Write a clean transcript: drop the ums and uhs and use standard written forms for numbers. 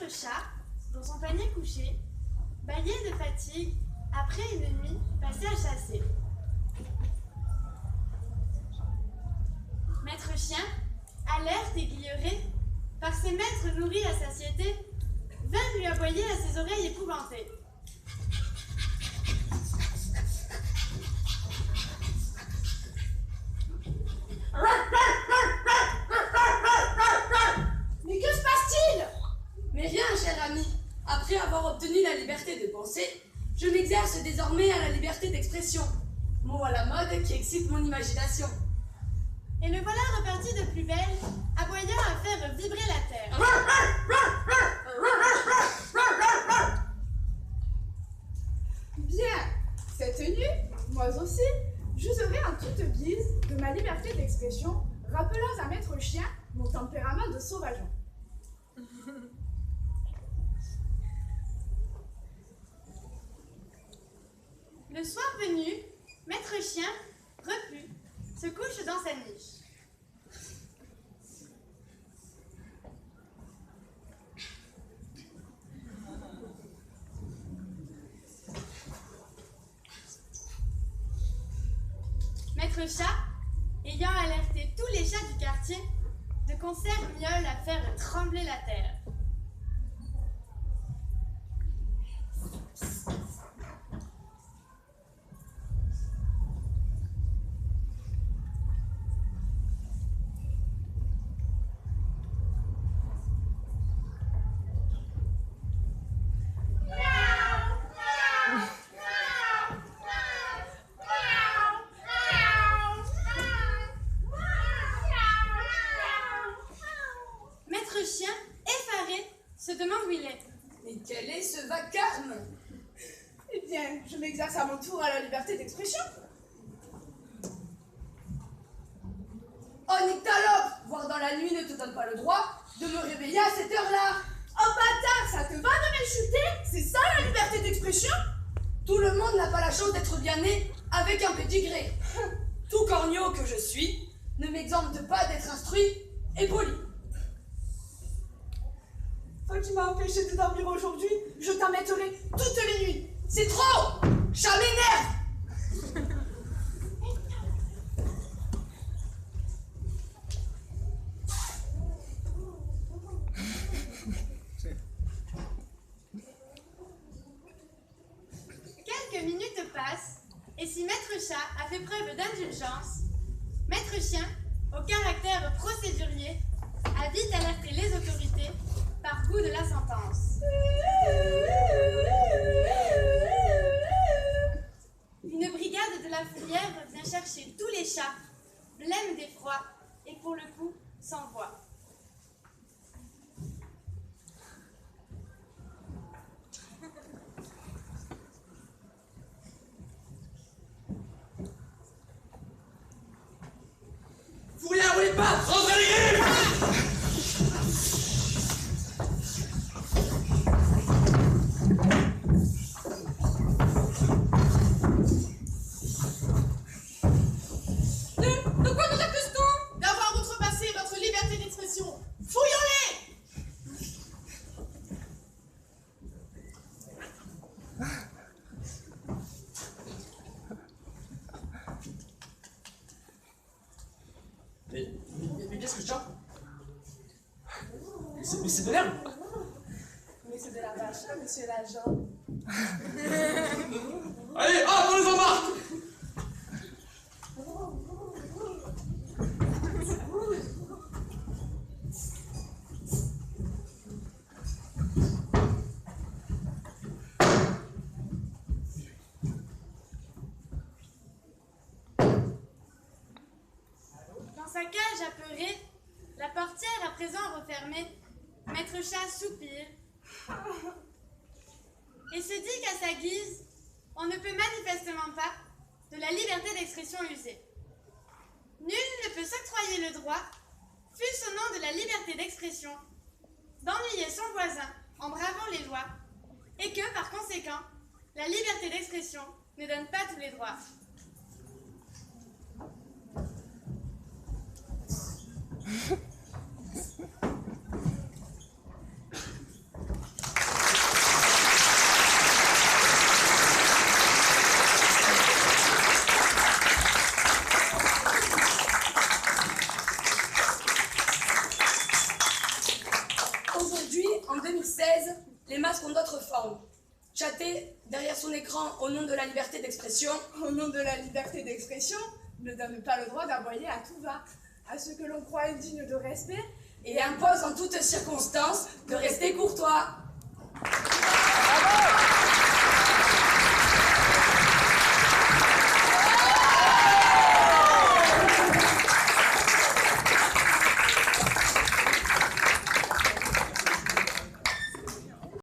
autre chat, dans son panier couché, bâillait de fatigue après une nuit passée à chasser. Maître chien, alerte et guilleré, par ses maîtres nourris à satiété, vint lui aboyer à ses oreilles épouvantées. Mais que se passe-t-il? Mais rien, cher ami. Après avoir obtenu la liberté de penser, je m'exerce désormais à la liberté d'expression. Mot à la mode qui excite mon imagination. Et le voilà reparti de plus belle, aboyant à faire vibrer la terre. Bien, cette nuit, moi aussi, j'userai en toute guise de ma liberté d'expression, rappelant à maître chien mon tempérament de sauvageon. Le soir venu, maître chien, repu, se couche dans sa niche. Maître chat, ayant alerté tous les chats du quartier, de concert miaule à faire trembler la terre. Maître chien, effaré, se demande où il est. Mais quel est ce vacarme? Eh bien, je m'exerce à mon tour à la liberté d'expression. Oh, Nyctalope, voir dans la nuit ne te donne pas le droit de me réveiller à cette heure-là. Oh bâtard, ça te va de m'insulter? C'est ça la liberté d'expression? Tout le monde n'a pas la chance d'être bien né avec un pédigré. Tout corneau que je suis ne m'exempte pas d'être instruit et poli. Toi qui m'as empêché de dormir aujourd'hui, je t'en mettrai toutes les nuits. C'est trop! Ça m'énerve! Quelques minutes passent, et si maître chat a fait preuve d'indulgence, maître chien, au caractère procédurier, a vite alerté les autorités par goût de la sentence. Une brigade de la fourrière vient chercher tous les chats, blêmes d'effroi et pour le coup sans voix. Fourrière ou les pattes, rentrez les griffes! De quoi nous accuse-t-on? D'avoir outrepassé votre liberté d'expression. Fouillons-les! Mais qu'est-ce que je chante? Mais c'est de l'herbe! Mais c'est de la vache, monsieur l'agent. Allez, hop, on les embarque! Dans sa cage apeurée, la portière à présent refermée, maître chat soupire et se dit qu'à sa guise, on ne peut manifestement pas de la liberté d'expression usée. Nul ne peut s'octroyer le droit, fût-ce au nom de la liberté d'expression, d'ennuyer son voisin en bravant les lois, et que, par conséquent, la liberté d'expression ne donne pas tous les droits. correspondent d'autres formes. Chatter derrière son écran au nom de la liberté d'expression. Au nom de la liberté d'expression, ne donne pas le droit d'aboyer à tout va, à ce que l'on croit indigne de respect, Et impose en toutes circonstances de rester courtois.